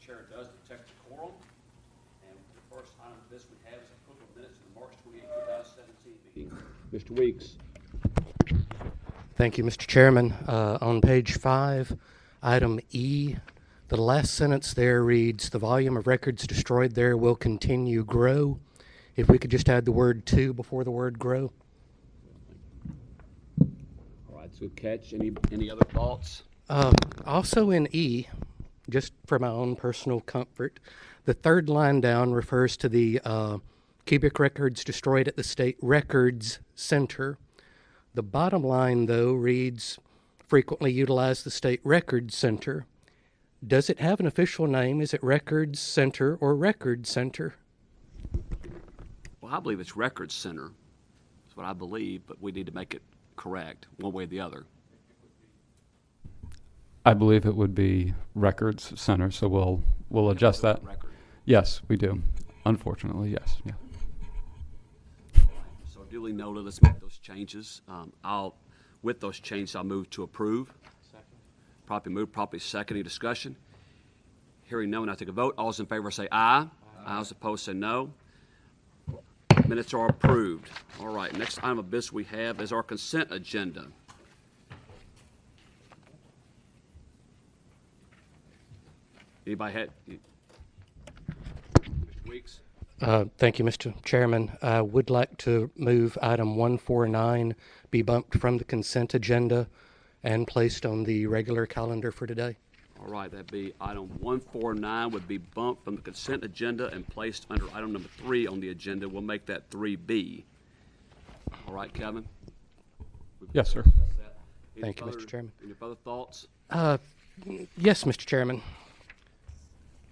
chair does detect the quorum. And the first item of business we have is approval of minutes of the March 28, 2017 meeting. Mr. Weeks. Thank you, Mr. Chairman. On page 5, item E, the last sentence there reads, the volume of records destroyed there will continue grow. If we could just add the word to before the word grow. All right, so catch. Any other thoughts? Also in E, just for my own personal comfort, the third line down refers to the cubic records destroyed at the State Records Center. The bottom line, though, reads, frequently utilize the State Records Center. Does it have an official name? Is it Records Center or Record Center? Well, I believe it's Records Center. That's what I believe, but we need to make it correct one way or the other. I believe it would be Records Center, so we'll adjust that. Record. Yes, we do. Unfortunately, yes. Yeah. So duly noted, let's make those changes. With those changes, I'll move to approve. Second. Properly moved, properly second. Any discussion? Hearing none, I take a vote. All those in favor say aye. Aye. Those opposed say no. Minutes are approved. All right, next item of business we have is our consent agenda. Anybody had? Mr. Weeks? Thank you, Mr. Chairman. I would like to move item 149 be bumped from the consent agenda and placed on the regular calendar for today. All right, that'd be item 149 would be bumped from the consent agenda and placed under item number 3 on the agenda. We'll make that 3B. All right, Kevin? Yes, sir. Thank you, Mr. Chairman. Any further thoughts? Yes, Mr. Chairman.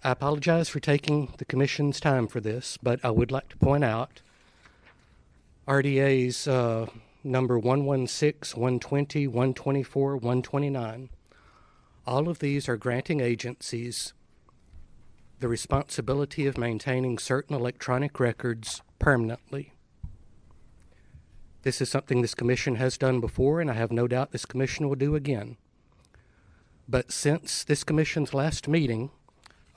I apologize for taking the Commission's time for this, but I would like to point out RDA's number 116, 120, 124, 129. All of these are granting agencies the responsibility of maintaining certain electronic records permanently. This is something this Commission has done before, and I have no doubt this Commission will do again. But since this Commission's last meeting,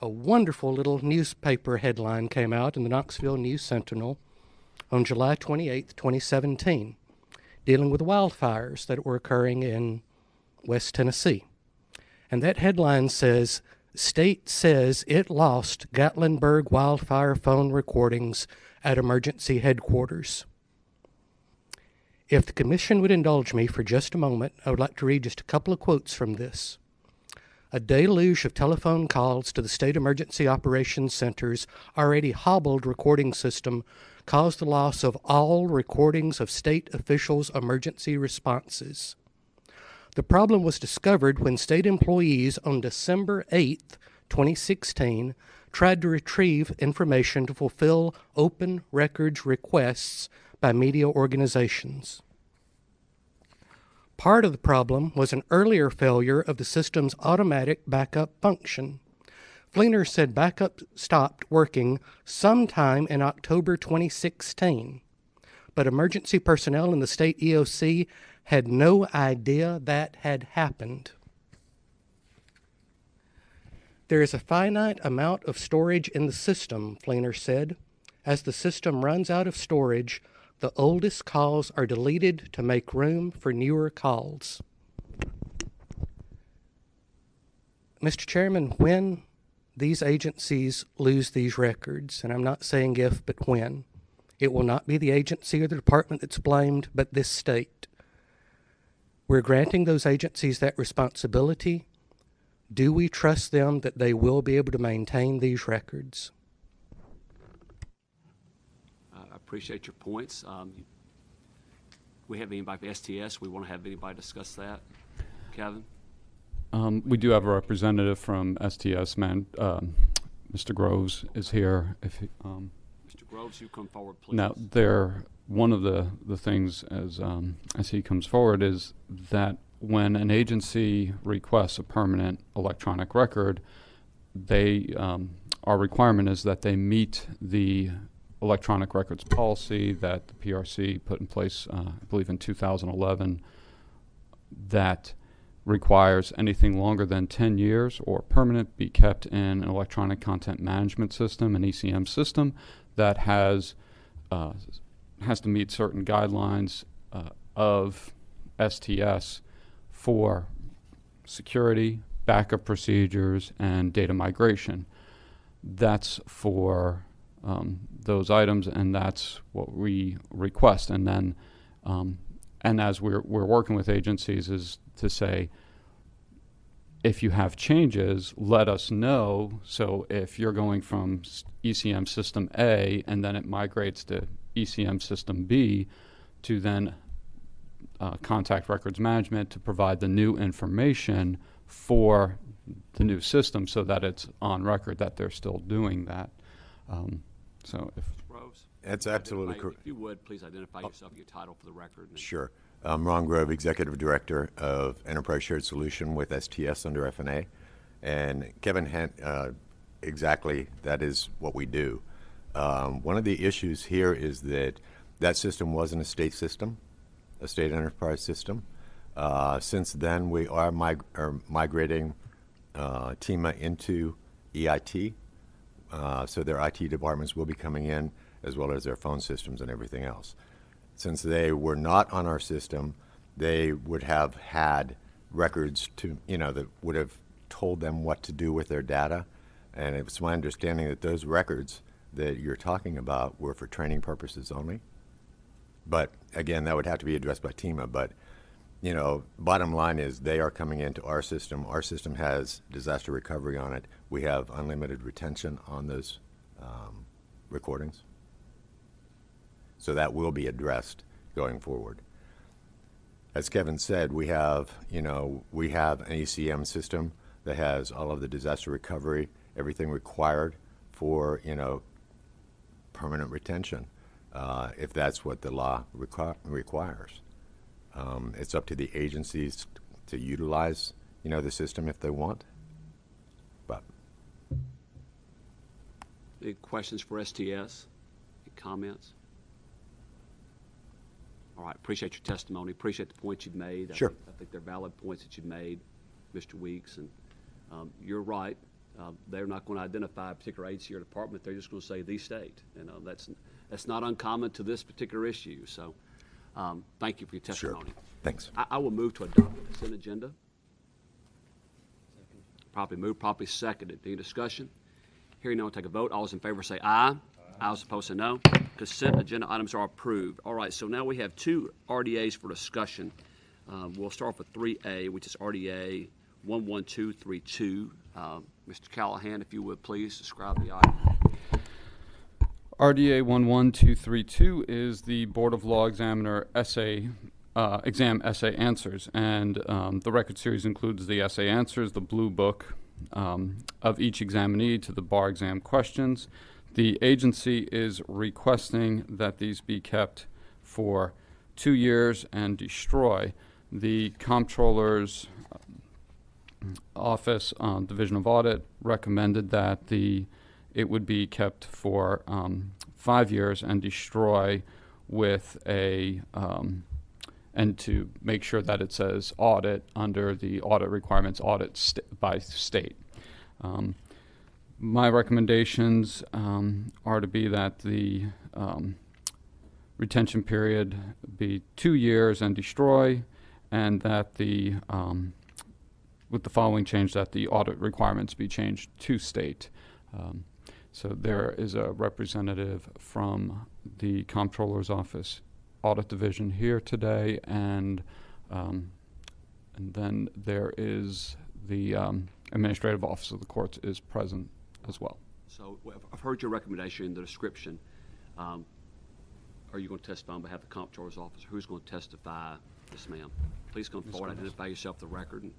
a wonderful little newspaper headline came out in the Knoxville News-Sentinel on July 28, 2017, dealing with wildfires that were occurring in West Tennessee. And that headline says, State says it lost Gatlinburg wildfire phone recordings at emergency headquarters. If the Commission would indulge me for just a moment, I would like to read just a couple of quotes from this. A deluge of telephone calls to the State Emergency Operations Center's already hobbled recording system caused the loss of all recordings of state officials' emergency responses. The problem was discovered when state employees on December 8, 2016, tried to retrieve information to fulfill open records requests by media organizations. Part of the problem was an earlier failure of the system's automatic backup function. Fleener said backup stopped working sometime in October 2016, but emergency personnel in the state EOC had no idea that had happened. There is a finite amount of storage in the system, Fleener said. As the system runs out of storage, the oldest calls are deleted to make room for newer calls. Mr. Chairman, when these agencies lose these records, and I'm not saying if, but when, it will not be the agency or the department that's blamed, but this state. We're granting those agencies that responsibility. Do we trust them that they will be able to maintain these records? I appreciate your points. We have anybody from STS? We want to have anybody discuss that? Kevin? We do have a representative from STS, Mr. Groves is here. Mr. Groves, you come forward, please. Now, one of the things as he comes forward is that when an agency requests a permanent electronic record, our requirement is that they meet the electronic records policy that the PRC put in place, I believe in 2011, that requires anything longer than 10 years or permanent be kept in an electronic content management system, an ECM system, that has to meet certain guidelines of STS for security, backup procedures, and data migration. That's for those items, and that's what we request. And then, and as we're working with agencies, is to say, if you have changes, let us know. So if you're going from ECM system A and then it migrates to ECM system B, to then contact records management to provide the new information for the new system, so that it's on record that they're still doing that. So if Rose? That's absolutely If correct. you would, please identify yourself, your title for the record. and- Sure. I'm Ron Grove, Executive Director of Enterprise Shared Solution with STS under FNA. And Kevin Hent, exactly, that is what we do. One of the issues here is that system wasn't a state system, a state enterprise system. Since then, we are migrating TEMA into EIT. So their IT departments will be coming in, as well as their phone systems and everything else. Since they were not on our system, they would have had records that would have told them what to do with their data. And it's my understanding that those records that you're talking about were for training purposes only. But again, that would have to be addressed by TEMA. But, bottom line is they are coming into our system. Our system has disaster recovery on it. We have unlimited retention on those recordings. So that will be addressed going forward. As Kevin said, we have an ECM system that has all of the disaster recovery, everything required for, permanent retention, if that's what the law requires. It's up to the agencies to utilize, the system if they want. But Any questions for STS? Any comments? All right, appreciate your testimony, appreciate the points you've made. Sure. I think they're valid points that you've made, Mr. Weeks, and you're right. They're not going to identify a particular agency or department. They're just going to say the state, and that's not uncommon to this particular issue. So, thank you for your sure. testimony. Thanks. I will move to adopt the consent agenda. Properly moved, properly seconded. Any discussion? Hearing none, we'll take a vote. All those in favor say aye. Aye. All opposed say no. Consent agenda items are approved. All right, so now we have two RDAs for discussion. We'll start with 3A, which is RDA 11232. Mr. Callahan, if you would please describe the item. RDA 11232 is the Board of Law Examiner exam essay answers, and the record series includes the essay answers, the blue book of each examinee to the bar exam questions. The agency is requesting that these be kept for 2 years and destroy. The Comptroller's Office, Division of Audit, recommended that it would be kept for 5 years and destroy with and to make sure that it says audit under the audit requirements, audit by state. My recommendations are to be that the retention period be 2 years and destroy, and that with the following change, that the audit requirements be changed to state. So there is a representative from the Comptroller's Office Audit Division here today, and then there is the Administrative Office of the Courts is present as well. So I've heard your recommendation in the description. Are you going to testify on behalf of the Comptroller's Office? Who's going to testify? Yes, ma'am. Please come forward, identify yourself for the record.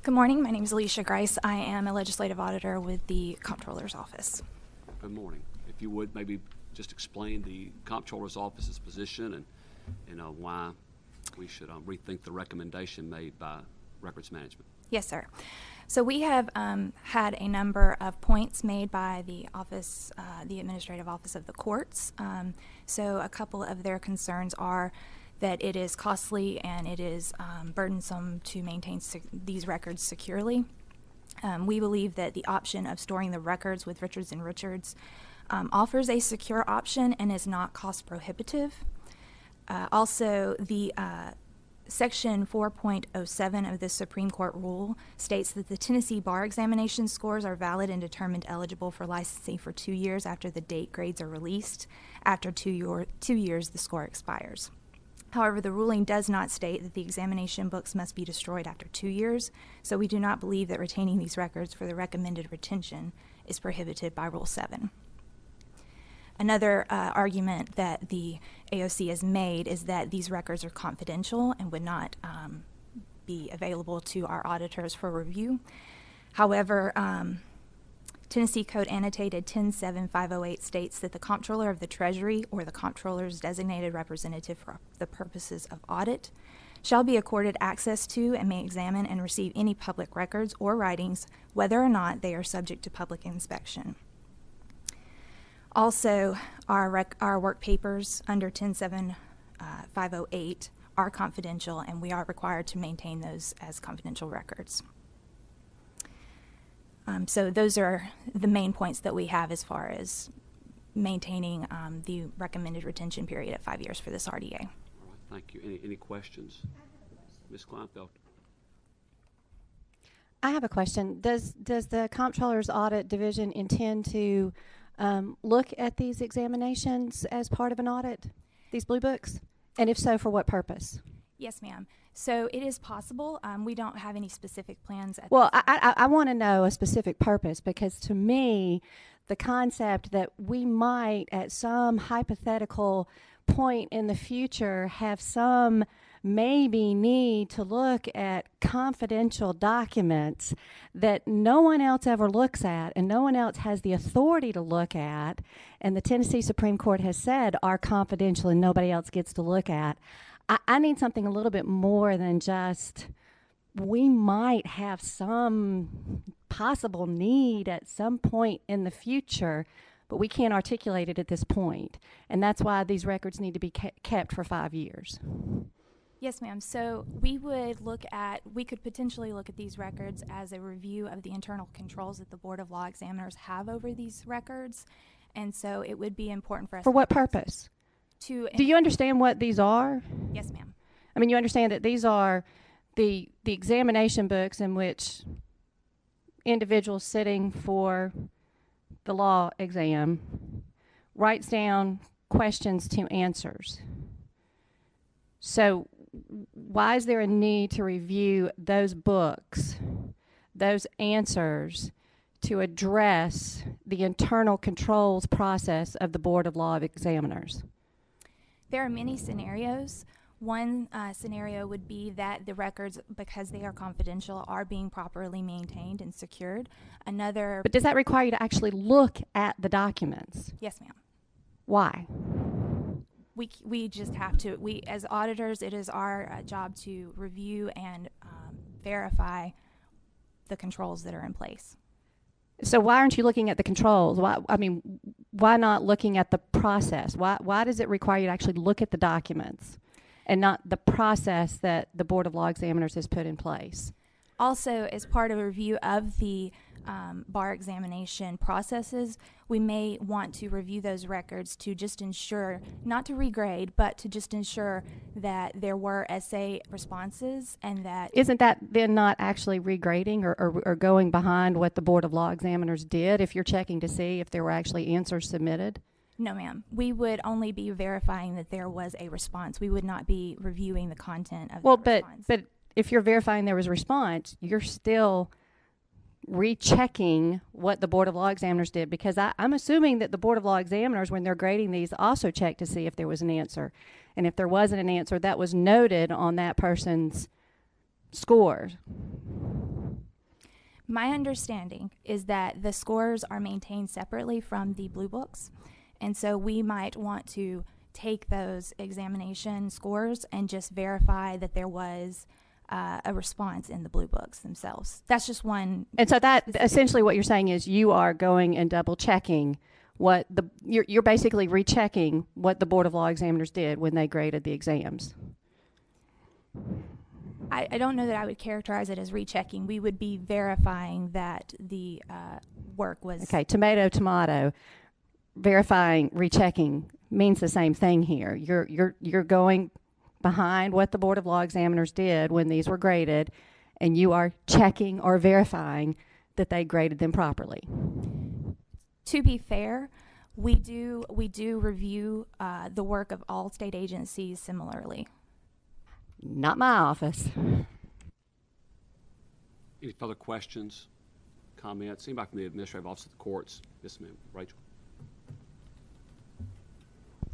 Good morning. My name is Alicia Grice. I am a legislative auditor with the Comptroller's Office. Good morning. If you would, maybe just explain the Comptroller's Office's position and why we should rethink the recommendation made by Records Management. Yes, sir. So we have had a number of points made by the office, the Administrative Office of the Courts. So a couple of their concerns are that it is costly and it is burdensome to maintain these records securely. We believe that the option of storing the records with Richards & Richards offers a secure option and is not cost prohibitive. Also, the Section 4.07 of the Supreme Court rule states that the Tennessee bar examination scores are valid and determined eligible for licensing for 2 years after the date grades are released. After 2 years, the score expires. However, the ruling does not state that the examination books must be destroyed after 2 years, so we do not believe that retaining these records for the recommended retention is prohibited by Rule 7. Another argument that the AOC has made is that these records are confidential and would not be available to our auditors for review. However, Tennessee Code Annotated 107-508 states that the Comptroller of the Treasury or the Comptroller's designated representative for the purposes of audit shall be accorded access to and may examine and receive any public records or writings, whether or not they are subject to public inspection. Also, our work papers under 107-508 are confidential, and we are required to maintain those as confidential records. So those are the main points that we have as far as maintaining the recommended retention period at 5 years for this RDA. All right, thank you. Any questions? Ms. Kleinfeld? I have a question. Does the Comptroller's Audit Division intend to look at these examinations as part of an audit, these blue books? And if so, for what purpose? Yes, ma'am. So it is possible. We don't have any specific plans at Well, this time. I want to know a specific purpose, because to me, the concept that we might, at some hypothetical point in the future, have some maybe need to look at confidential documents that no one else ever looks at and no one else has the authority to look at, and the Tennessee Supreme Court has said are confidential and nobody else gets to look at. I need something a little bit more than just we might have some possible need at some point in the future, but we can't articulate it at this point. And that's why these records need to be kept for 5 years. Yes, ma'am. So we could potentially look at these records as a review of the internal controls that the Board of Law Examiners have over these records. And so it would be important for us. For what purpose? Do you understand what these are? Yes, ma'am. I mean, you understand that these are the examination books in which individuals sitting for the law exam writes down questions to answers. So why is there a need to review those books, those answers, to address the internal controls process of the Board of Law Examiners? There are many scenarios. One scenario would be that the records, because they are confidential, are being properly maintained and secured. Another... But does that require you to actually look at the documents? Yes, ma'am. Why? We just have to. We, as auditors, it is our job to review and verify the controls that are in place. So why aren't you looking at the controls? Why not looking at the process? Why does it require you to actually look at the documents and not the process that the Board of Law Examiners has put in place? Also, as part of a review of the bar examination processes, we may want to review those records to just ensure, not to regrade, but to just ensure that there were essay responses and that... Isn't that then not actually regrading or going behind what the Board of Law Examiners did if you're checking to see if there were actually answers submitted? No, ma'am. We would only be verifying that there was a response. We would not be reviewing the content of the response. But if you're verifying there was a response, you're still rechecking what the Board of Law Examiners did, because I'm assuming that the Board of Law Examiners, when they're grading these, also check to see if there was an answer. And if there wasn't an answer, that was noted on that person's scores. My understanding is that the scores are maintained separately from the blue books. And so we might want to take those examination scores and just verify that there was a response in the blue books themselves. That's just one. And so that essentially what you're saying is you are going and double checking what you're basically rechecking what the Board of Law Examiners did when they graded the exams. I don't know that I would characterize it as rechecking. We would be verifying that the work was. Okay, tomato. Verifying, rechecking means the same thing here. You're going behind what the Board of Law Examiners did when these were graded, and you are checking or verifying that they graded them properly. To be fair, we do review the work of all state agencies similarly. Not my office. Any further questions, comments? Anybody from the Administrative Office of the Courts? Yes, ma'am. Rachel.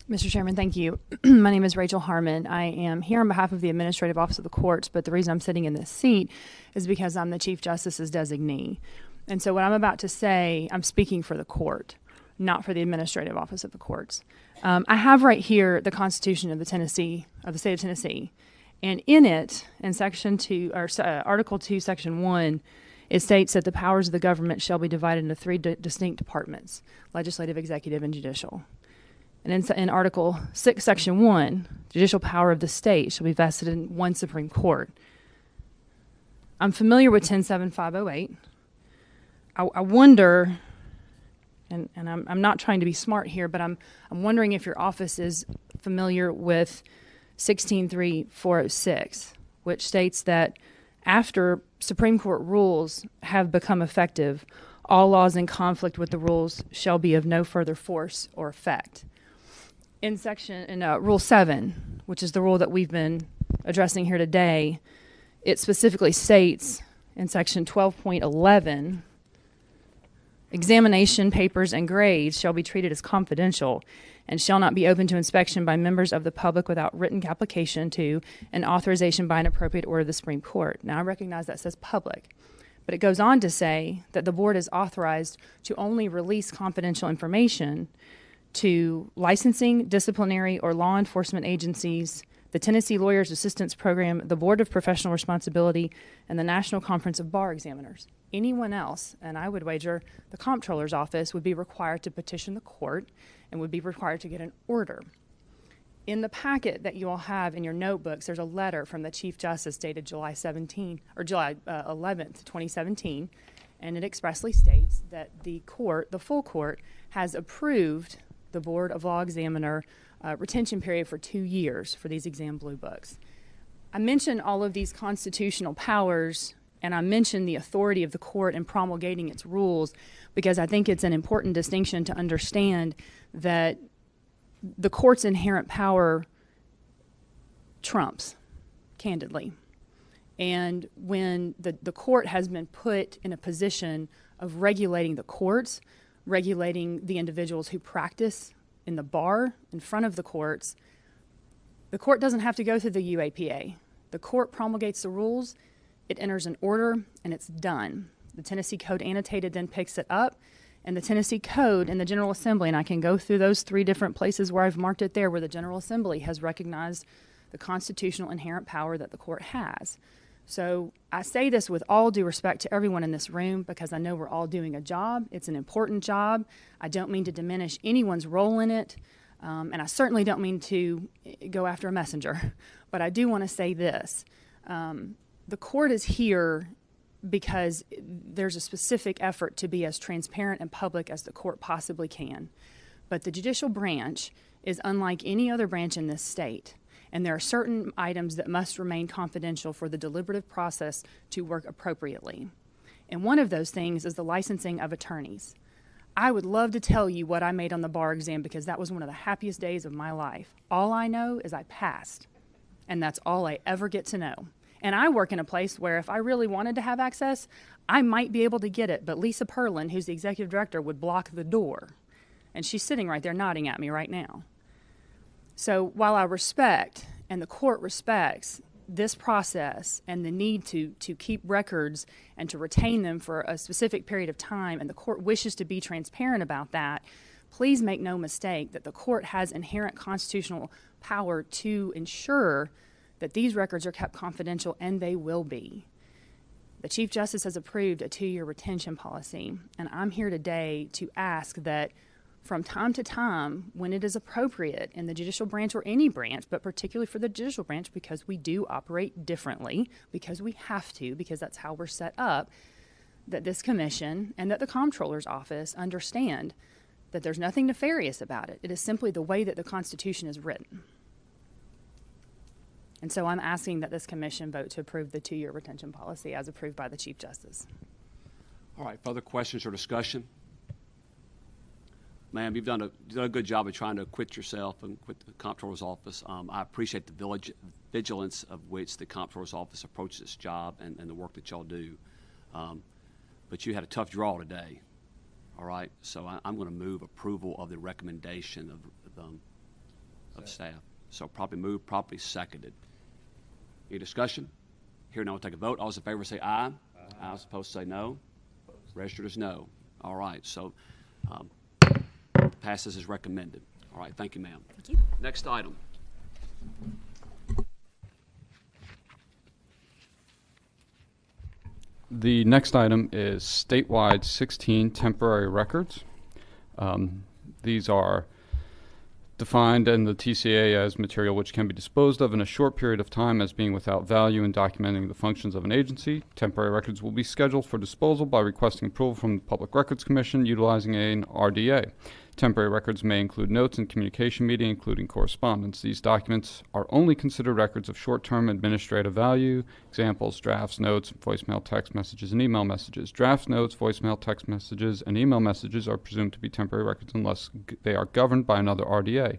Mr. Chairman, thank you. My name is Rachel Harmon. I am here on behalf of the Administrative Office of the Courts, but the reason I'm sitting in this seat is because I'm the Chief Justice's designee. And so what I'm about to say, I'm speaking for the court, not for the Administrative Office of the Courts. I have right here the Constitution of the state of Tennessee. And in it, in Section 2, or Article 2, Section 1, it states that the powers of the government shall be divided into three distinct departments: legislative, executive, and judicial. And in Article 6, Section 1, judicial power of the state shall be vested in one Supreme Court. I'm familiar with 107-508. I wonder, and I'm not trying to be smart here, but I'm wondering if your office is familiar with 16.3.406, which states that after Supreme Court rules have become effective, all laws in conflict with the rules shall be of no further force or effect. In Rule 7, which is the rule that we've been addressing here today, it specifically states in Section 12.11, examination papers and grades shall be treated as confidential and shall not be open to inspection by members of the public without written application to and authorization by an appropriate order of the Supreme Court. Now, I recognize that says public, but it goes on to say that the board is authorized to only release confidential information to licensing, disciplinary, or law enforcement agencies, the Tennessee Lawyers Assistance Program, the Board of Professional Responsibility, and the National Conference of Bar Examiners. Anyone else, and I would wager the Comptroller's Office, would be required to petition the court and would be required to get an order. In the packet that you all have in your notebooks, there's a letter from the Chief Justice dated July 11th, 2017, and it expressly states that the full court, has approved the Board of Law Examiner retention period for 2 years for these exam blue books. I mentioned all of these constitutional powers, and I mentioned the authority of the court in promulgating its rules because I think it's an important distinction to understand that the court's inherent power trumps, candidly. And when the court has been put in a position of regulating the courts, regulating the individuals who practice in the bar in front of the court doesn't have to go through the UAPA. The court promulgates the rules, it enters an order, and it's done. The Tennessee Code Annotated then picks it up, and the Tennessee Code and the General Assembly, and I can go through those 3 different places where I've marked it there, where the General Assembly has recognized the constitutional inherent power that the court has. So I say this with all due respect to everyone in this room because I know we're all doing a job. It's an important job. I don't mean to diminish anyone's role in it, and I certainly don't mean to go after a messenger. But I do want to say this. The court is here because there's a specific effort to be as transparent and public as the court possibly can. But the judicial branch is unlike any other branch in this state. And there are certain items that must remain confidential for the deliberative process to work appropriately. And one of those things is the licensing of attorneys. I would love to tell you what I made on the bar exam because that was one of the happiest days of my life. All I know is I passed, and that's all I ever get to know. And I work in a place where if I really wanted to have access, I might be able to get it, but Lisa Perlin, who's the executive director, would block the door. And she's sitting right there nodding at me right now. So while I respect, and the court respects, this process and the need to keep records and to retain them for a specific period of time, and the court wishes to be transparent about that, please make no mistake that the court has inherent constitutional power to ensure that these records are kept confidential, and they will be. The Chief Justice has approved a 2-year retention policy, and I'm here today to ask that from time to time, when it is appropriate in the judicial branch or any branch, but particularly for the judicial branch because we do operate differently, because we have to, because that's how we're set up, that this commission and that the comptroller's office understand that there's nothing nefarious about it. It is simply the way that the Constitution is written. And so I'm asking that this commission vote to approve the 2-year retention policy as approved by the Chief Justice. All right, further questions or discussion? Ma'am, you've done a good job of trying to acquit yourself and quit the comptroller's office. I appreciate the vigilance of which the comptroller's office approaches its job and the work that y'all do. But you had a tough draw today, all right? So I'm going to move approval of the recommendation of staff. So properly moved, properly seconded. Any discussion? Here now we'll take a vote. All those in favor say aye. Aye. All opposed say no. Registered as no. All right, so passes as recommended. All right, thank you, ma'am. Thank you. Next item. The next item is statewide 16 temporary records. These are defined in the TCA as material which can be disposed of in a short period of time as being without value in documenting the functions of an agency. Temporary records will be scheduled for disposal by requesting approval from the Public Records Commission utilizing an RDA. Temporary records may include notes and communication media, including correspondence. These documents are only considered records of short-term administrative value. Examples: drafts, notes, voicemail, text messages, and email messages. Drafts, notes, voicemail, text messages, and email messages are presumed to be temporary records unless they are governed by another RDA.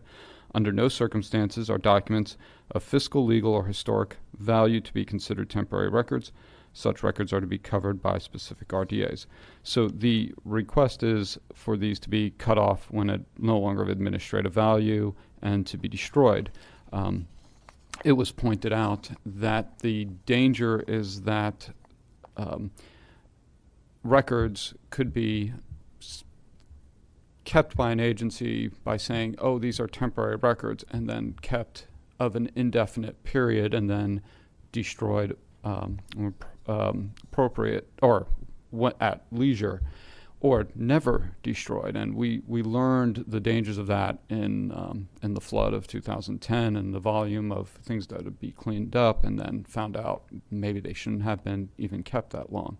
Under no circumstances are documents of fiscal, legal, or historic value to be considered temporary records. Such records are to be covered by specific RDAs. So the request is for these to be cut off when it no longer of administrative value and to be destroyed. It was pointed out that the danger is that records could be kept by an agency by saying, oh, these are temporary records, and then kept of an indefinite period and then destroyed appropriate or at leisure, or never destroyed. And we learned the dangers of that in the flood of 2010 and the volume of things that would be cleaned up, and then found out maybe they shouldn't have been even kept that long.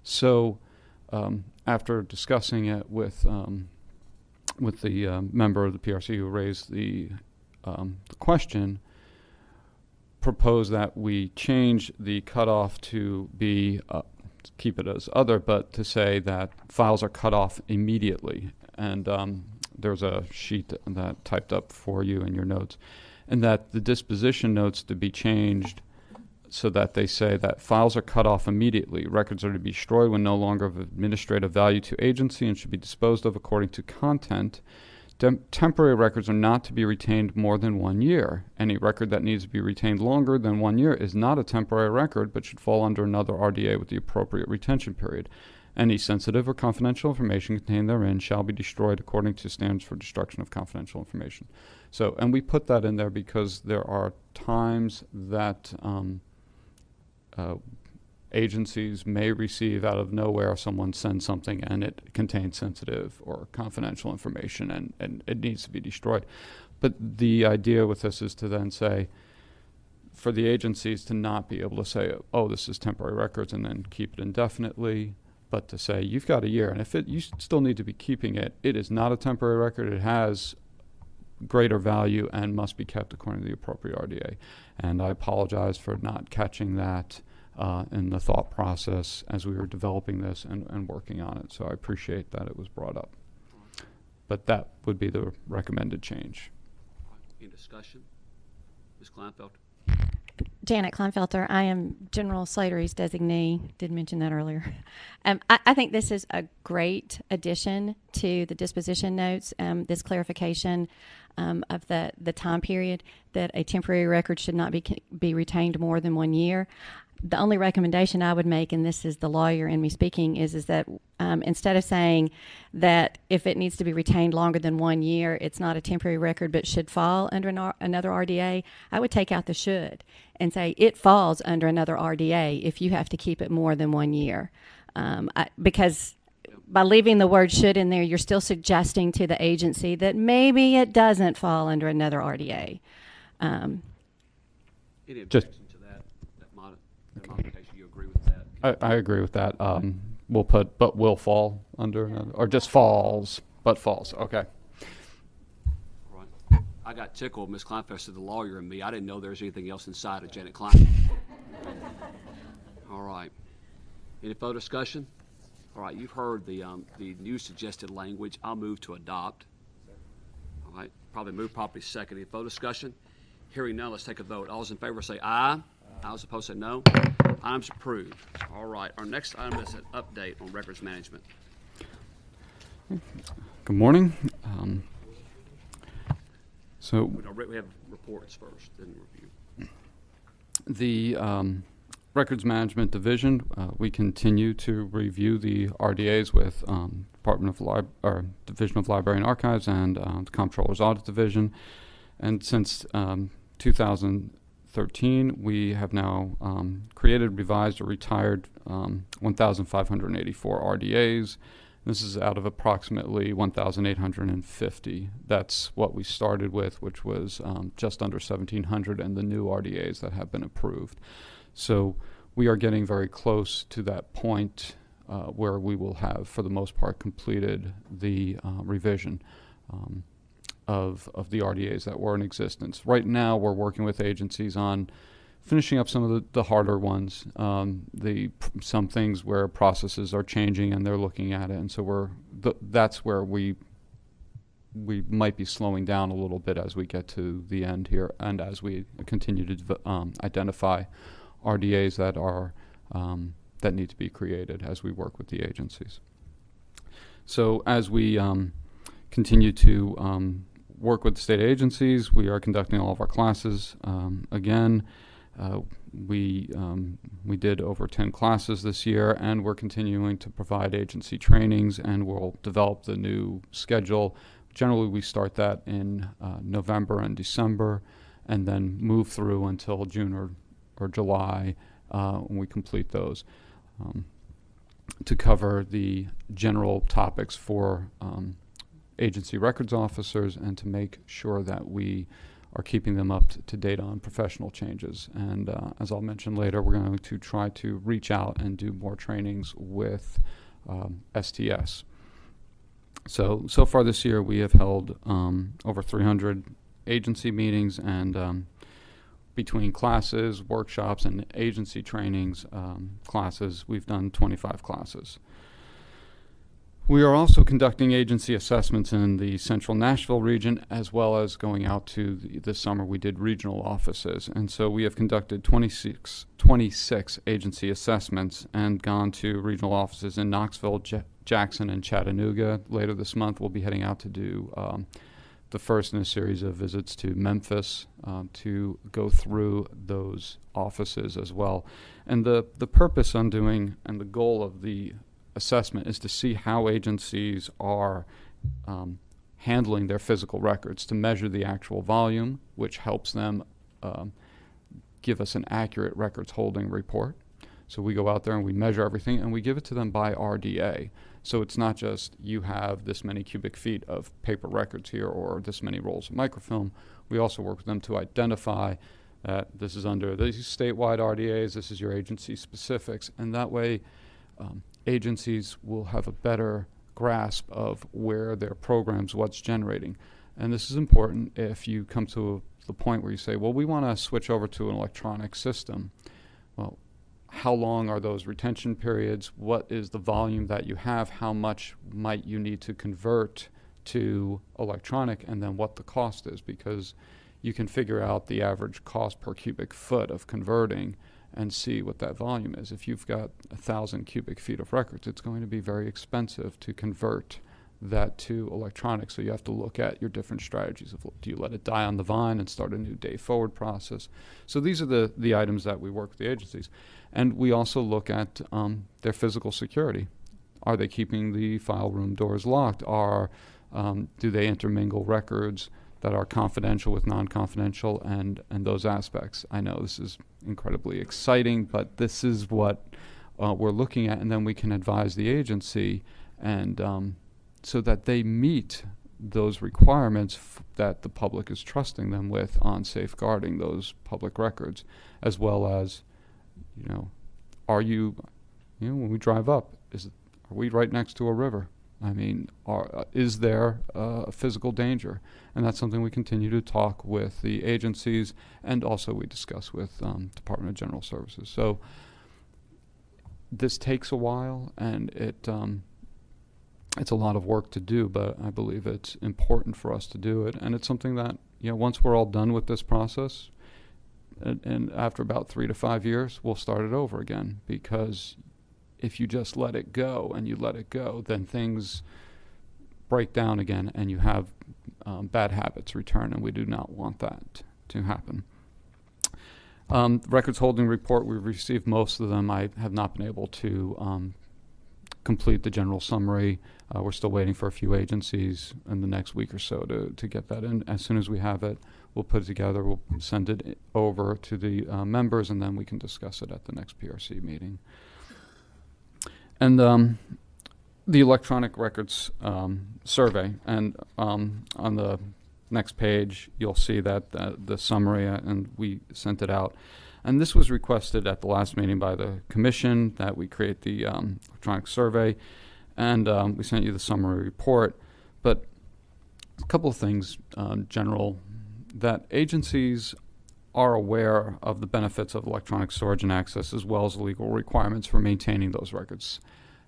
So after discussing it with the member of the PRC who raised the question, propose that we change the cutoff to be, keep it as other, but to say that files are cut off immediately. And there's a sheet that typed up for you in your notes. And that the disposition notes to be changed so that they say that files are cut off immediately. Records are to be destroyed when no longer of administrative value to agency and should be disposed of according to content. Temporary records are not to be retained more than 1 year. Any record that needs to be retained longer than 1 year is not a temporary record, but should fall under another RDA with the appropriate retention period. Any sensitive or confidential information contained therein shall be destroyed according to standards for destruction of confidential information. So, and we put that in there because there are times that agencies may receive out of nowhere, someone sends something and it contains sensitive or confidential information and it needs to be destroyed. But the idea with this is to then say, for the agencies to not be able to say, oh, this is temporary records and then keep it indefinitely, but to say, you've got a year, and if you still need to be keeping it, it is not a temporary record, it has greater value and must be kept according to the appropriate RDA. And I apologize for not catching that in the thought process as we were developing this and working on it. So I appreciate that it was brought up. But that would be the recommended change. Any discussion? Ms. Kleinfelter? Janet Kleinfelter. I am General Slattery's designee. Did mention that earlier. I think this is a great addition to the disposition notes, this clarification of the time period, that a temporary record should not be retained more than 1 year. The only recommendation I would make, and this is the lawyer in me speaking, is that instead of saying that if it needs to be retained longer than 1 year, it's not a temporary record but should fall under another RDA, I would take out the should and say it falls under another RDA if you have to keep it more than 1 year. Because by leaving the word should in there, you're still suggesting to the agency that maybe it doesn't fall under another RDA. Any objection to that modification? You agree with that? I agree with that. We'll put, but will fall under, or just falls, but falls. Okay. All right. I got tickled. Ms. Kleinfeld said the lawyer and me. I didn't know there was anything else inside of Janet Klein. All right. Any further discussion? All right. You've heard the new suggested language. I'll move to adopt. All right. Probably move properly second. Any further discussion? Hearing none, let's take a vote. All those in favor say aye. Aye. Those opposed say no. Items approved. All right. Our next item is an update on records management. Good morning. So We have reports first, then review. the Records Management Division, we continue to review the RDAs with Division of Library and Archives and the Comptroller's Audit Division. And since 2013, we have now created, revised, or retired 1,584 RDAs. This is out of approximately 1,850. That's what we started with, which was just under 1,700, and the new RDAs that have been approved. So we are getting very close to that point where we will have, for the most part, completed the revision of the RDAs that were in existence. Right now, we're working with agencies on finishing up some of the harder ones, some things where processes are changing and they're looking at it, and so that's where we might be slowing down a little bit as we get to the end here, and as we continue to identify RDAs that are that need to be created as we work with the agencies. So as we continue to work with the state agencies, we are conducting all of our classes again. We did over 10 classes this year, and we're continuing to provide agency trainings, and we'll develop the new schedule. Generally, we start that in November and December, and then move through until June or July when we complete those to cover the general topics for agency records officers and to make sure that we are keeping them up to date on professional changes. And as I'll mention later, we're going to try to reach out and do more trainings with STS. So far this year, we have held over 300 agency meetings, and between classes, workshops, and agency trainings classes, we've done 25 classes. We are also conducting agency assessments in the central Nashville region, as well as going out to this summer we did regional offices. And so we have conducted 26 agency assessments and gone to regional offices in Knoxville, Jackson, and Chattanooga. Later this month we'll be heading out to do the first in a series of visits to Memphis to go through those offices as well. And the purpose on doing, and the goal of the assessment, is to see how agencies are handling their physical records, to measure the actual volume, which helps them give us an accurate records holding report. So we go out there and we measure everything, and we give it to them by RDA. So it's not just you have this many cubic feet of paper records here or this many rolls of microfilm. We also work with them to identify that this is under these statewide RDAs, this is your agency specifics, and that way agencies will have a better grasp of where their programs, what's generating. And this is important if you come to the point where you say, well, we want to switch over to an electronic system. Well, how long are those retention periods? What is the volume that you have? How much might you need to convert to electronic, and then what the cost is, because you can figure out the average cost per cubic foot of converting and see what that volume is. If you've got 1,000 cubic feet of records, it's going to be very expensive to convert that to electronic. So you have to look at your different strategies. Do you let it die on the vine and start a new day forward process? So these are the items that we work with the agencies. And we also look at their physical security. Are they keeping the file room doors locked? Do they intermingle records that are confidential with non-confidential and those aspects? I know this is incredibly exciting, but this is what we're looking at, and then we can advise the agency and so that they meet those requirements that the public is trusting them with on safeguarding those public records, as well as, when we drive up, are we right next to a river? I mean, is there a physical danger? And that's something we continue to talk with the agencies, and also we discuss with Department of General Services. So this takes a while, and it's a lot of work to do, but I believe it's important for us to do it. And it's something that, once we're all done with this process, and after about 3 to 5 years, we'll start it over again, because if you just let it go and you let it go, then things break down again and you have bad habits return, and we do not want that to happen. Records holding report, we've received most of them. I have not been able to complete the general summary. We're still waiting for a few agencies in the next week or so to get that in. As soon as we have it, we'll put it together, we'll send it over to the members, and then we can discuss it at the next PRC meeting. And the electronic records survey, and on the next page you'll see that the summary, and we sent it out. And this was requested at the last meeting by the commission, that we create the electronic survey, and we sent you the summary report. But a couple of things, general, that agencies are aware of the benefits of electronic storage and access, as well as the legal requirements for maintaining those records.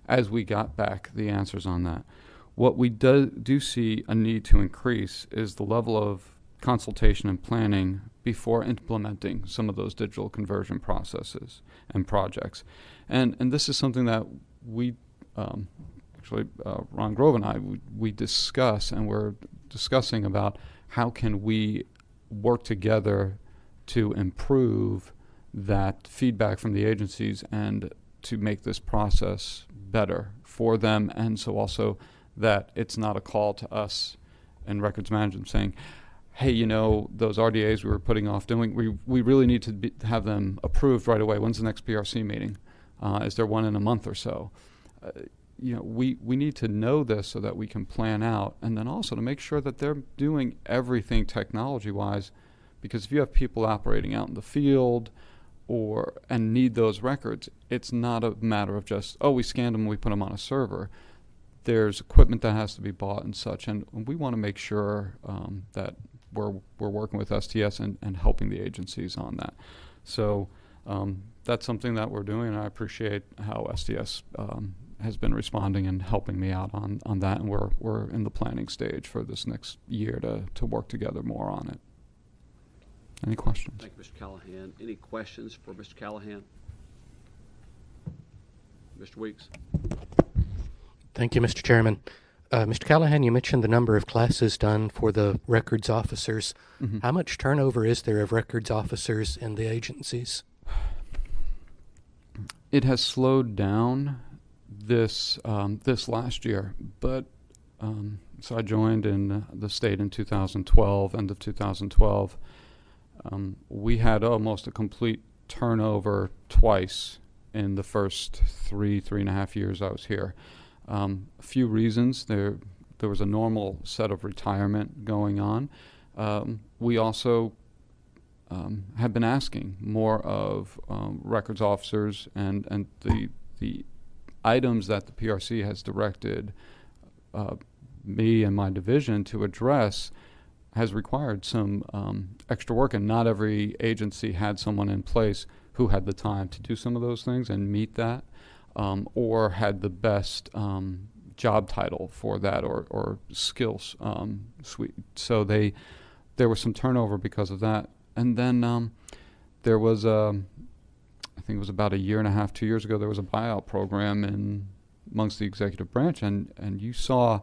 As we got back the answers on that, what we do see a need to increase is the level of consultation and planning before implementing some of those digital conversion processes and projects. And this is something that we, Ron Grove and I, we discuss, and we're discussing about how can we work together to improve that feedback from the agencies and to make this process better for them, and so also that it's not a call to us in records management saying, hey, those RDAs we were putting off doing, we really need to have them approved right away. When's the next PRC meeting? Is there one in a month or so? We need to know this so that we can plan out, and then also to make sure that they're doing everything technology-wise, because if you have people operating out in the field and need those records, it's not a matter of just, we scanned them and we put them on a server. There's equipment that has to be bought and such, and we want to make sure that we're working with STS and helping the agencies on that. So that's something that we're doing, and I appreciate how STS has been responding and helping me out on that, and we're in the planning stage for this next year to work together more on it. Any questions? Thank you, Mr. Callahan. Any questions for Mr. Callahan? Mr. Weeks? Thank you, Mr. Chairman. Mr. Callahan, you mentioned the number of classes done for the records officers. Mm-hmm. How much turnover is there of records officers in the agencies? It has slowed down this last year, but so I joined in the state in 2012, end of 2012. We had almost a complete turnover twice in the first three and a half years I was here. A few reasons. There was a normal set of retirement going on. We also have been asking more of records officers, and the items that the PRC has directed me and my division to address has required some extra work, and not every agency had someone in place who had the time to do some of those things and meet that, or had the best job title for that or skills suite. So there was some turnover because of that. And then there was, I think it was about a year and a half, 2 years ago, there was a buyout program amongst the executive branch, and you saw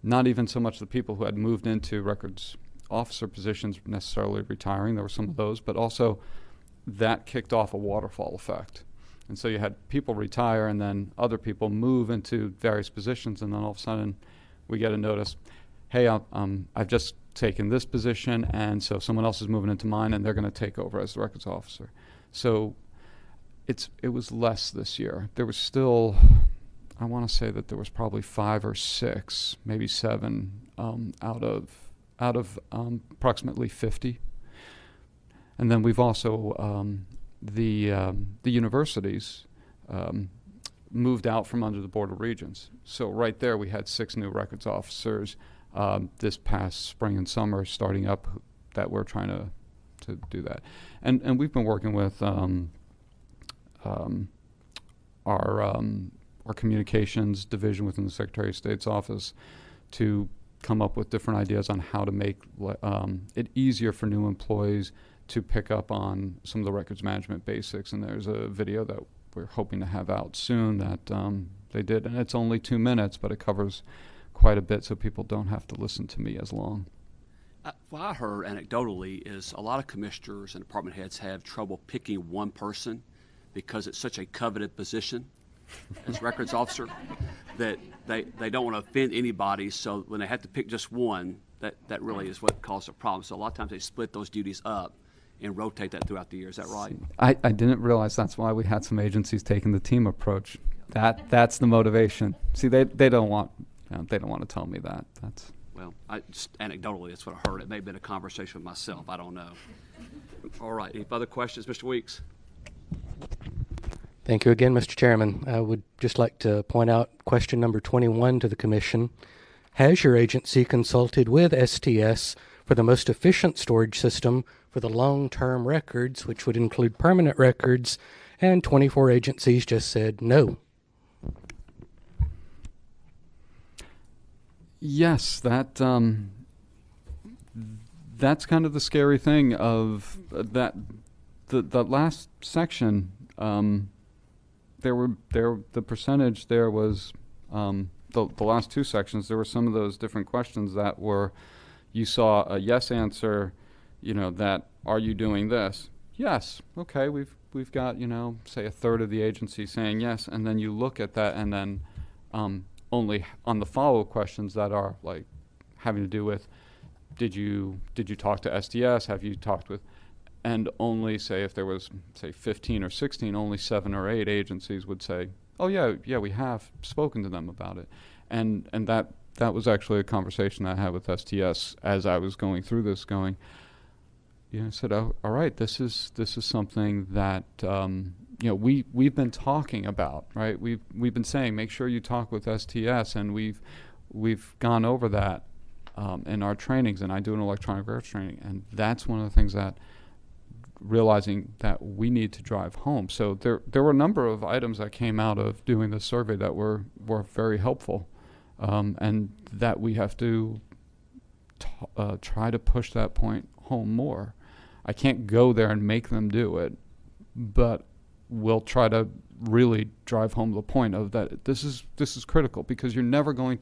not even so much the people who had moved into records officer positions necessarily retiring. There were some of those, but also that kicked off a waterfall effect. And so you had people retire, and then other people move into various positions, and then all of a sudden we get a notice, hey, I've just taken this position, and so someone else is moving into mine, and they're going to take over as the records officer. So it was less this year. There was still, I want to say that there was probably 5 or 6, maybe 7 out of approximately 50. And then we've also the universities moved out from under the Board of Regents. So right there we had 6 new records officers this past spring and summer starting up that we're trying to do that. And we've been working with our communications division within the Secretary of State's office to come up with different ideas on how to make it easier for new employees to pick up on some of the records management basics. And there's a video that we're hoping to have out soon that they did, and it's only 2 minutes, but it covers quite a bit so people don't have to listen to me as long. What I heard anecdotally is a lot of commissioners and department heads have trouble picking one person because it's such a coveted position as records officer that they don't want to offend anybody. So when they have to pick just one, that really is what caused a problem. So a lot of times they split those duties up and rotate that throughout the year. Is that right? I didn't realize that's why we had some agencies taking the team approach. That's the motivation. See, they don't want to tell me that. That's well, just anecdotally, that's what I heard. It may have been a conversation with myself. I don't know. All right. Any other questions, Mr. Weeks? Thank you again, Mr. Chairman. I would just like to point out question number 21 to the Commission. Has your agency consulted with STS for the most efficient storage system for the long-term records, which would include permanent records? And 24 agencies just said no. Yes, that's kind of the scary thing of that. The last section, the percentage there was the last 2 sections. There were some of those different questions that were, you saw a yes answer, that are you doing this? Yes. Okay, we've got say a third of the agency saying yes, and then you look at that, and then only on the follow-up questions that are like having to do with did you talk to STS, have you talked with, and only say if there was say 15 or 16, only 7 or 8 agencies would say, oh yeah we have spoken to them about it. And that was actually a conversation I had with STS as I was going through this, I said, oh, all right, this is something that we've been talking about, right? We've been saying make sure you talk with STS, and we've gone over that in our trainings, and I do an electronic records training, and that's one of the things that realizing that we need to drive home. So there were a number of items that came out of doing this survey that were very helpful, and that we have to try to push that point home more. I can't go there and make them do it, but we'll try to really drive home the point of that this is critical, because you're never going,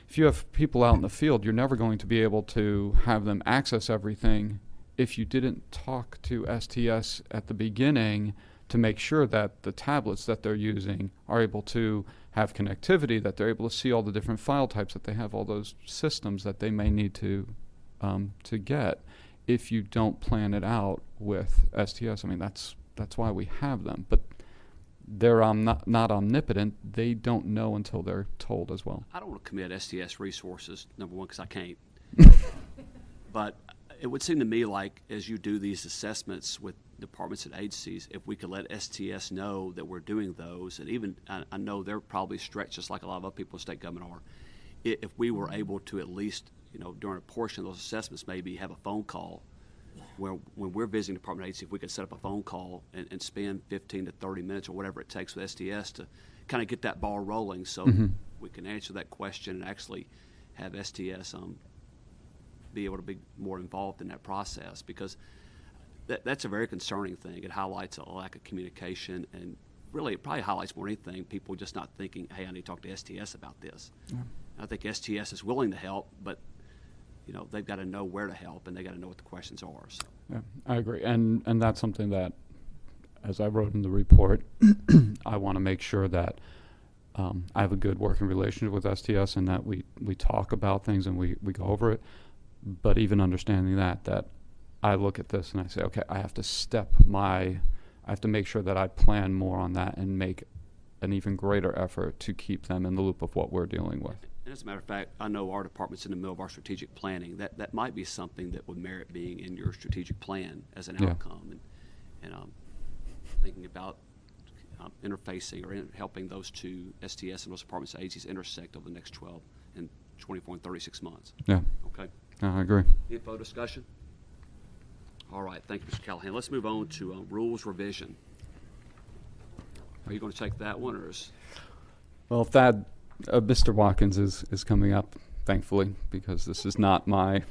if you have people out in the field, you're never going to be able to have them access everything if you didn't talk to STS at the beginning to make sure that the tablets that they're using are able to have connectivity, that they're able to see all the different file types, that they have all those systems that they may need to get. If you don't plan it out with STS, I mean, that's why we have them. But they're not omnipotent. They don't know until they're told as well. I don't want to commit STS resources, number one, because I can't. But it would seem to me like as you do these assessments with departments and agencies, if we could let STS know that we're doing those, and even I know they're probably stretched just like a lot of other people in state government are, if we were able to at least, during a portion of those assessments, maybe have a phone call where when we're visiting department agency, if we could set up a phone call and spend 15 to 30 minutes or whatever it takes with STS to kind of get that ball rolling so we can answer that question and actually have STS be able to be more involved in that process, because that's a very concerning thing. It highlights a lack of communication and really, it probably highlights more than anything, people just not thinking, hey, I need to talk to STS about this. I think STS is willing to help, but, you know, they've got to know where to help, and they got to know what the questions are. So. Yeah, I agree. And that's something that, as I wrote in the report, I want to make sure that I have a good working relationship with STS and that we talk about things and we go over it. But even understanding that I look at this and I say, okay, I have to make sure that I plan more on that and make an even greater effort to keep them in the loop of what we're dealing with. And as a matter of fact, I know our department's in the middle of our strategic planning. That might be something that would merit being in your strategic plan as an Yeah. outcome. And thinking about interfacing or helping those two, STS and those departments and agencies, intersect over the next 12 and 24 and 36 months. Yeah, Okay? I agree. Any further discussion? All right, thank you, Mr. Callahan. Let's move on to rules revision. Are you going to take that one, or is? Well, if that, Mr. Watkins is coming up, thankfully, because this is not my.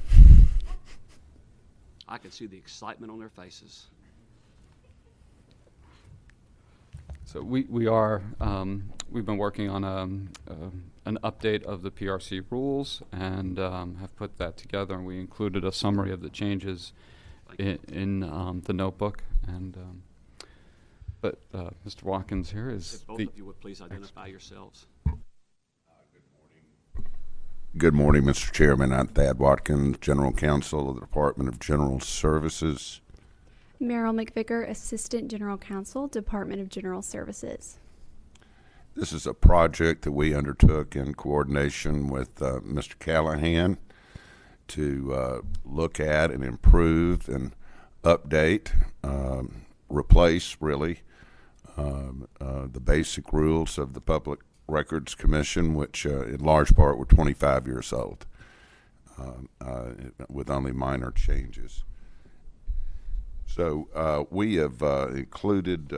I can see the excitement on their faces. So we are, we've been working on an update of the PRC rules and have put that together, and we included a summary of the changes in the notebook. And but Mr. Watkins here is If both the. of you would please identify yourselves. Good morning, Mr. Chairman. I'm Thad Watkins, General Counsel of the Department of General Services. Meryl McVicker, Assistant General Counsel, Department of General Services. This is a project that we undertook in coordination with Mr. Callahan to look at and improve and update, replace, really, the basic rules of the Public Records Commission, which in large part were 25 years old, with only minor changes. So we have included,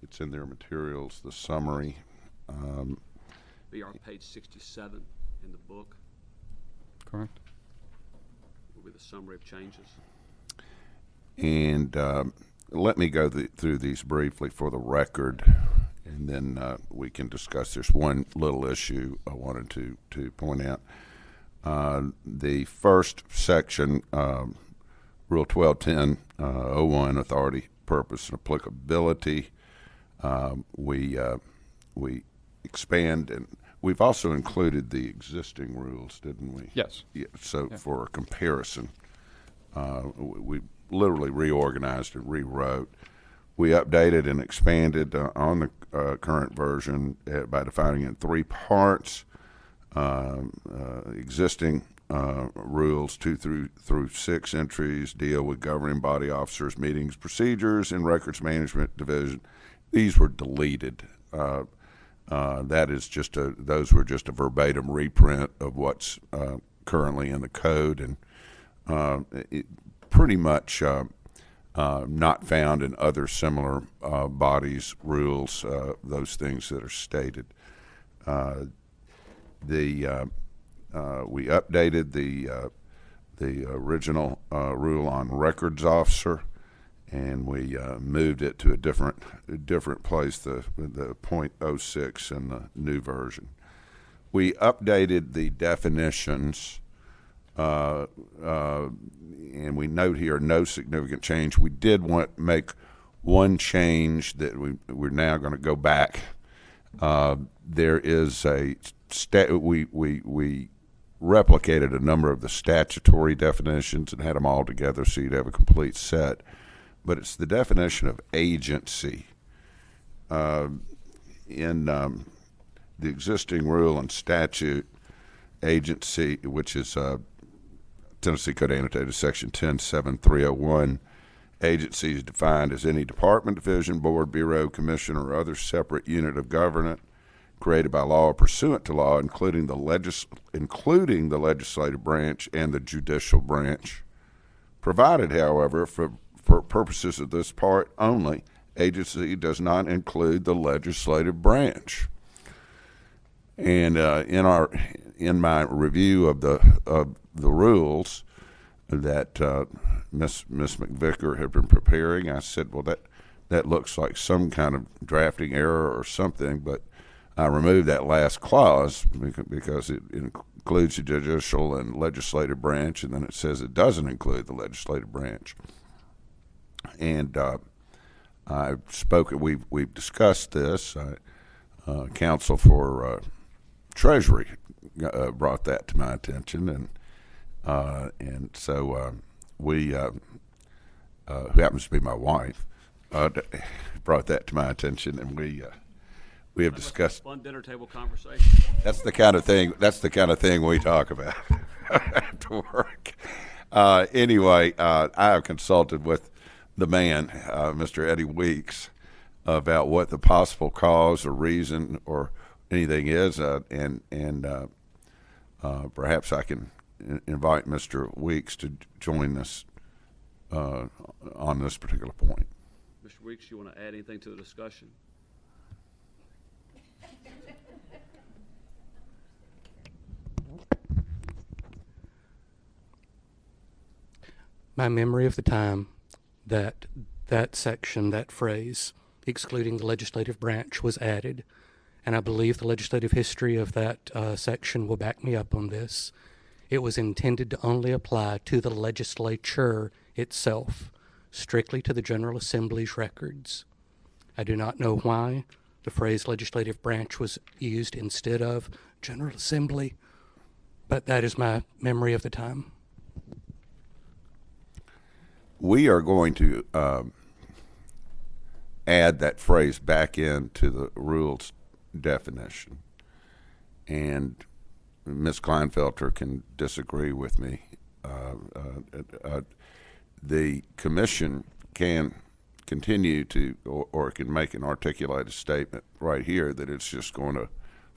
it's in their materials, the summary. Be on page 67 in the book Correct. will be the summary of changes. And let me go through these briefly for the record, and then we can discuss. There's one little issue I wanted to point out. The first section, Rule 1210-01, Authority, Purpose, and Applicability, we expand, and we've also included the existing rules, didn't we? Yes. Yeah, so Yeah. for a comparison, we literally reorganized and rewrote. We updated and expanded on the current version by defining it in three parts. Existing rules 2 through 6 entries deal with governing body officers, meetings, procedures, and records management division. These were deleted. That is just those were just a verbatim reprint of what's currently in the code, and pretty much not found in other similar bodies, rules, those things that are stated. We updated the original rule on records officer, and we moved it to a different place, the .06 in the new version. We updated the definitions, and we note here no significant change. We did make one change that we're now going to go back. There is we replicated a number of the statutory definitions and had them all together so you'd have a complete set. But it's the definition of agency. In the existing rule and statute, agency, which is Tennessee Code Annotated Section 107301, agency is defined as any department, division, board, bureau, commission, or other separate unit of government created by law or pursuant to law, including the legislative branch and the judicial branch. Provided, however, for purposes of this part only, agency does not include the legislative branch. And in my review of the rules that Ms. McVicker had been preparing, I said, well, that looks like some kind of drafting error or something, but I removed that last clause because it includes the judicial and legislative branch, and then it says it doesn't include the legislative branch. And we've discussed this. Counsel for Treasury brought that to my attention, and so we, who happens to be my wife, brought that to my attention, and we have discussed. Fun dinner table conversation. That's the kind of thing. That's the kind of thing we talk about after work. Anyway, I have consulted with the man, Mr. Eddie Weeks, about what the possible cause or reason or anything is, and perhaps I can invite Mr. Weeks to join us on this particular point. Mr. Weeks, you want to add anything to the discussion? My memory of the time that that section, that phrase, excluding the legislative branch, was added, and I believe the legislative history of that section will back me up on this. It was intended to only apply to the legislature itself, strictly to the General Assembly's records. I do not know why the phrase legislative branch was used instead of General Assembly, but that is my memory of the time. We are going to add that phrase back into the rules definition, and Ms. Kleinfelter can disagree with me. The commission can continue to, or can make an articulated statement right here that it's just going to,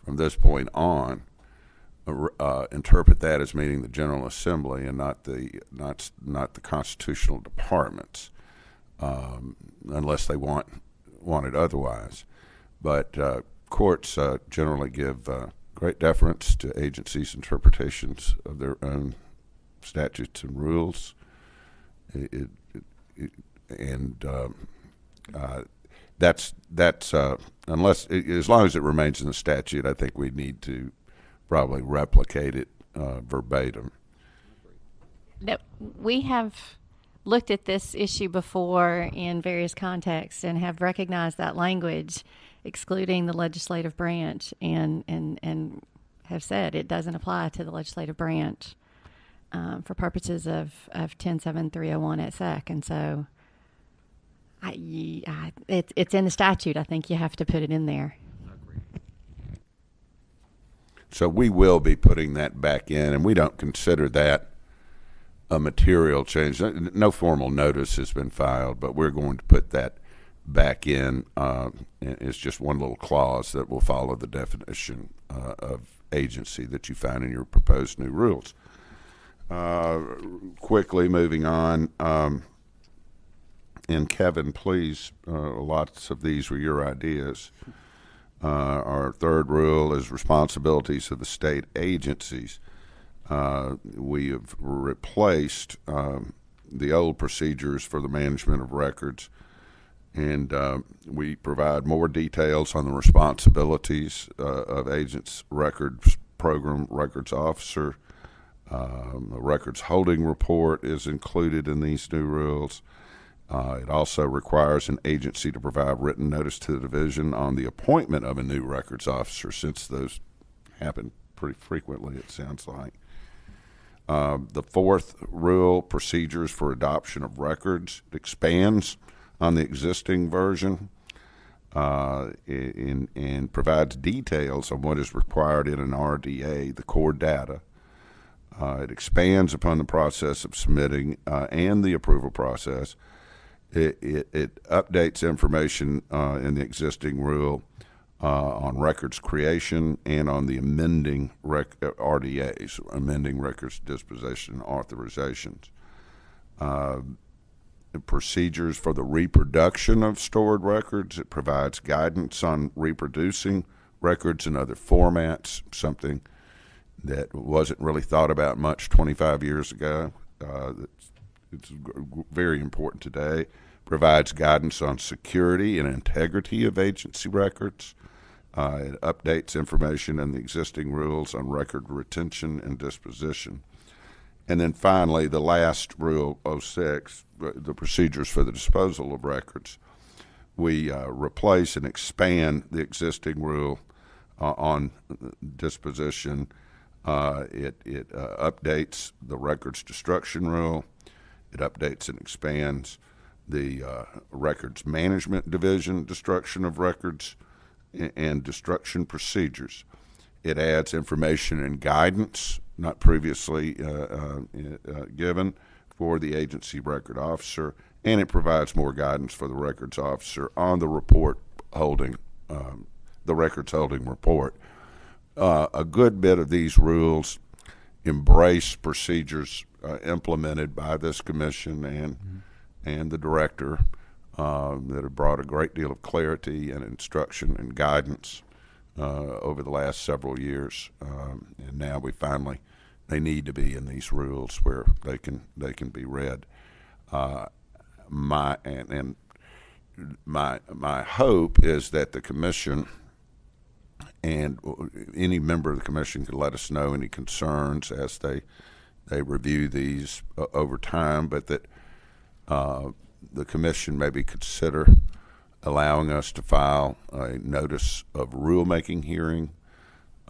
from this point on, interpret that as meaning the General Assembly and not the constitutional departments, unless they want it otherwise. But courts generally give great deference to agencies' interpretations of their own statutes and rules, that's unless, as long as it remains in the statute, I think we need to probably replicate it verbatim. We have looked at this issue before in various contexts and have recognized that language excluding the legislative branch and have said it doesn't apply to the legislative branch for purposes of 10.7.301 et sec. And so it's in the statute. I think you have to put it in there. So we will be putting that back in, and we don't consider that a material change. No formal notice has been filed, but we're going to put that back in. It's just one little clause that will follow the definition of agency that you find in your proposed new rules. Quickly moving on, and Kevin, please, lots of these were your ideas. Our third rule is responsibilities of the state agencies. We have replaced the old procedures for the management of records, and we provide more details on the responsibilities of agents, records program, records officer. A records holding report is included in these new rules. It also requires an agency to provide written notice to the division on the appointment of a new records officer, since those happen pretty frequently, it sounds like. The fourth rule, procedures for adoption of records, expands on the existing version and provides details on what is required in an RDA, the core data. It expands upon the process of submitting and the approval process. It updates information in the existing rule on records creation and on the amending RDAs, amending records disposition authorizations. Procedures for the reproduction of stored records. It provides guidance on reproducing records in other formats, something that wasn't really thought about much 25 years ago. It's very important today. provides guidance on security and integrity of agency records. It updates information in the existing rules on record retention and disposition. And then finally, the last rule, 06, the procedures for the disposal of records, we replace and expand the existing rule on disposition. It updates the records destruction rule. It updates and expands the records management division destruction of records and destruction procedures. It adds information and guidance not previously given for the agency record officer, and it provides more guidance for the records officer on the report holding, the records holding report. A good bit of these rules embrace procedures implemented by this commission and the director that have brought a great deal of clarity and instruction and guidance over the last several years, and now they need to be in these rules where they can be read. My hope is that the commission and any member of the commission can let us know any concerns as they review these over time, but that the commission maybe consider allowing us to file a notice of rulemaking hearing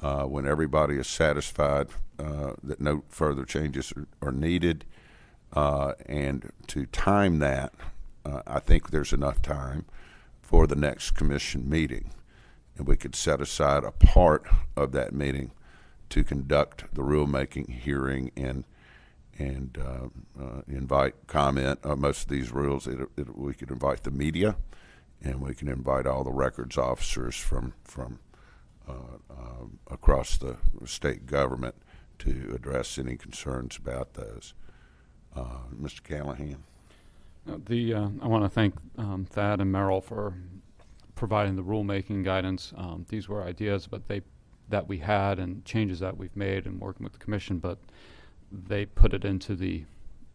when everybody is satisfied that no further changes are needed, and to time that, I think there's enough time for the next commission meeting, and we could set aside a part of that meeting to conduct the rulemaking hearing and invite comment on most of these rules. We could invite the media, and we can invite all the records officers from across the state government to address any concerns about those. Mr. Callahan. I want to thank Thad and Merrill for providing the rulemaking guidance. These were ideas that we had and changes that we've made in working with the commission, but they put it into the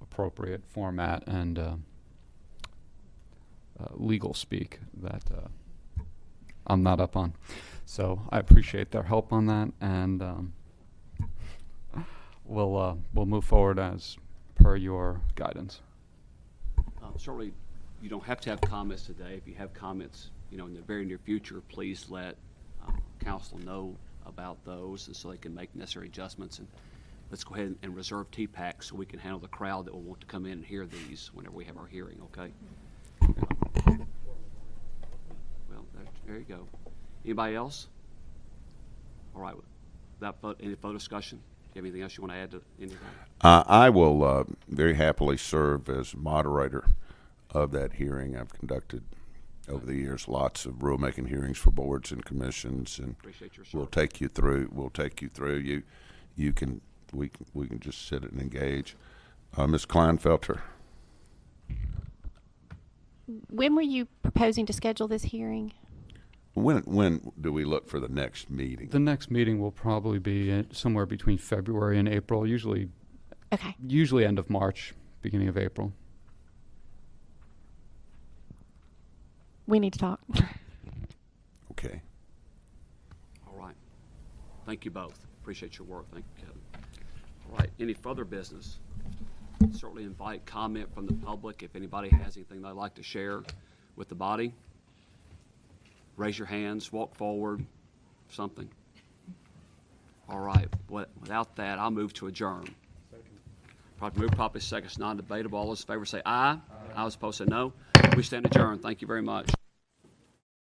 appropriate format and legal speak that I'm not up on. So I appreciate their help on that, and we'll move forward as per your guidance. Certainly, you don't have to have comments today. If you have comments, in the very near future, please let council know about those, and so they can make necessary adjustments. And let's go ahead and reserve TPAC so we can handle the crowd that will want to come in and hear these whenever we have our hearing. Okay. Well, there you go. Anybody else? All right. Any further discussion? Do you have anything else you want to add to anything? I will very happily serve as moderator of that hearing. I've conducted over the years lots of rulemaking hearings for boards and commissions, and appreciate your service. We'll take you through. We can just sit and engage. Ms. Kleinfelter. When were you proposing to schedule this hearing? When do we look for the next meeting? The next meeting will probably be somewhere between February and April, usually end of March, beginning of April. We need to talk. Okay. All right. Thank you both. Appreciate your work. Thank you, Kevin. All right. Any further business? Certainly invite comment from the public. If anybody has anything they'd like to share with the body, raise your hands, walk forward, something. All right. Without that, I'll move to adjourn. Properly second, non-debatable. All those in favor say aye. Aye. All those opposed say no. We stand adjourned. Thank you very much.